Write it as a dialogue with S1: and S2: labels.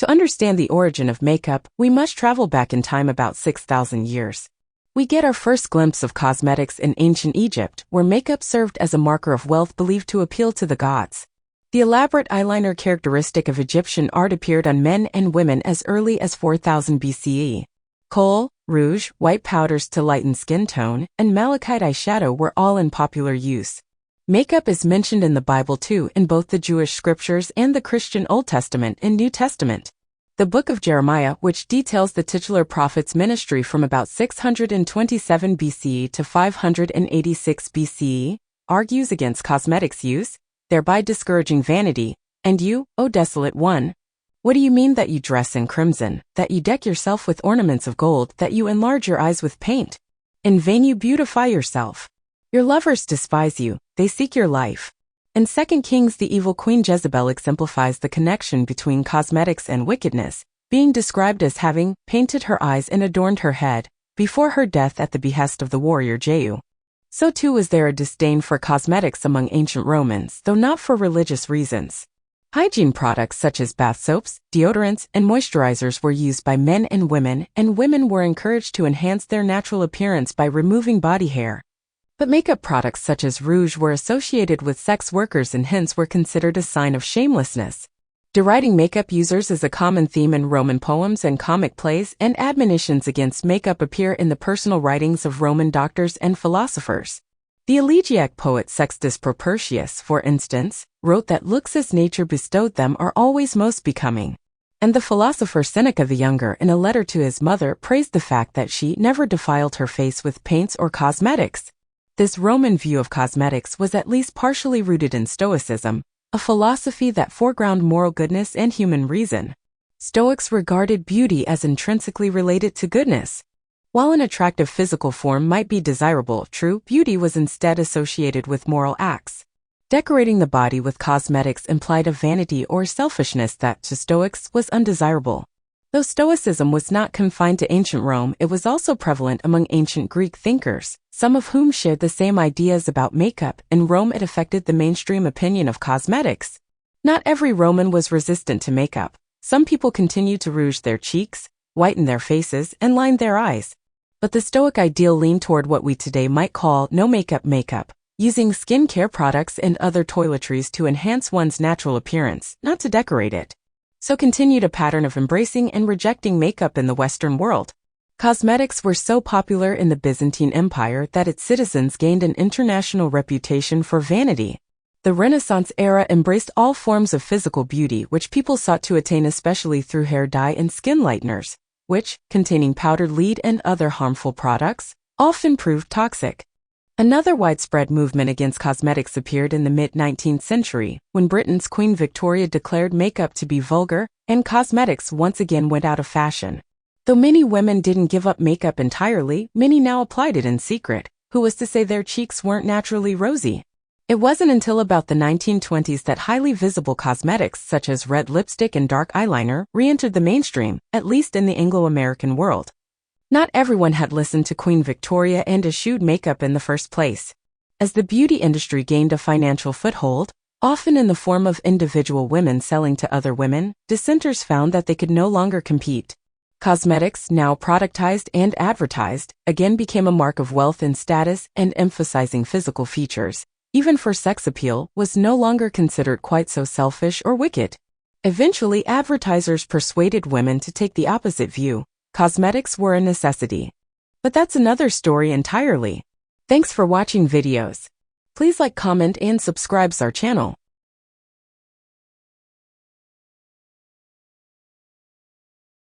S1: To understand the origin of makeup, we must travel back in time about 6,000 years. We get our first glimpse of cosmetics in ancient Egypt, where makeup served as a marker of wealth believed to appeal to the gods. The elaborate eyeliner characteristic of Egyptian art appeared on men and women as early as 4000 BCE. Kohl, rouge, white powders to lighten skin tone, and malachite eyeshadow were all in popular use. Makeup is mentioned in the Bible too, in both the Jewish scriptures and the Christian Old Testament and New Testament. The book of Jeremiah, which details the titular prophet's ministry from about 627 BCE to 586 BCE, argues against cosmetics use, thereby discouraging vanity. And you, O desolate one, what do you mean that you dress in crimson, that you deck yourself with ornaments of gold, that you enlarge your eyes with paint? In vain you beautify yourself. Your lovers despise you, they seek your life. In 2 Kings, the evil Queen Jezebel exemplifies the connection between cosmetics and wickedness, being described as having painted her eyes and adorned her head, before her death at the behest of the warrior Jehu. So too was there a disdain for cosmetics among ancient Romans, though not for religious reasons. Hygiene products such as bath soaps, deodorants, and moisturizers were used by men and women were encouraged to enhance their natural appearance by removing body hair. But makeup products such as rouge were associated with sex workers and hence were considered a sign of shamelessness. Deriding makeup users is a common theme in Roman poems and comic plays, and admonitions against makeup appear in the personal writings of Roman doctors and philosophers. The elegiac poet Sextus Propertius, for instance, wrote that looks as nature bestowed them are always most becoming. And the philosopher Seneca the Younger, in a letter to his mother, praised the fact that she never defiled her face with paints or cosmetics. This Roman view of cosmetics was at least partially rooted in Stoicism, a philosophy that foregrounded moral goodness and human reason. Stoics regarded beauty as intrinsically related to goodness. While an attractive physical form might be desirable, true beauty was instead associated with moral acts. Decorating the body with cosmetics implied a vanity or selfishness that, to Stoics, was undesirable. Though Stoicism was not confined to ancient Rome, it was also prevalent among ancient Greek thinkers, some of whom shared the same ideas about makeup. In Rome, it affected the mainstream opinion of cosmetics. Not every Roman was resistant to makeup. Some people continued to rouge their cheeks, whiten their faces, and line their eyes. But the Stoic ideal leaned toward what we today might call no-makeup makeup, using skincare products and other toiletries to enhance one's natural appearance, not to decorate it. So continued a pattern of embracing and rejecting makeup in the Western world. Cosmetics were so popular in the Byzantine Empire that its citizens gained an international reputation for vanity. The Renaissance era embraced all forms of physical beauty which people sought to attain, especially through hair dye and skin lighteners, which, containing powdered lead and other harmful products, often proved toxic. Another widespread movement against cosmetics appeared in the mid-19th century, when Britain's Queen Victoria declared makeup to be vulgar, and cosmetics once again went out of fashion. Though many women didn't give up makeup entirely, many now applied it in secret, who was to say their cheeks weren't naturally rosy. It wasn't until about the 1920s that highly visible cosmetics such as red lipstick and dark eyeliner re-entered the mainstream, at least in the Anglo-American world. Not everyone had listened to Queen Victoria and eschewed makeup in the first place. As the beauty industry gained a financial foothold, often in the form of individual women selling to other women, dissenters found that they could no longer compete. Cosmetics, now productized and advertised, again became a mark of wealth and status, and emphasizing physical features, even for sex appeal, was no longer considered quite so selfish or wicked. Eventually, advertisers persuaded women to take the opposite view. Cosmetics were a necessity. But that's another story entirely. Thanks for watching videos. Please like, comment, and subscribe our channel.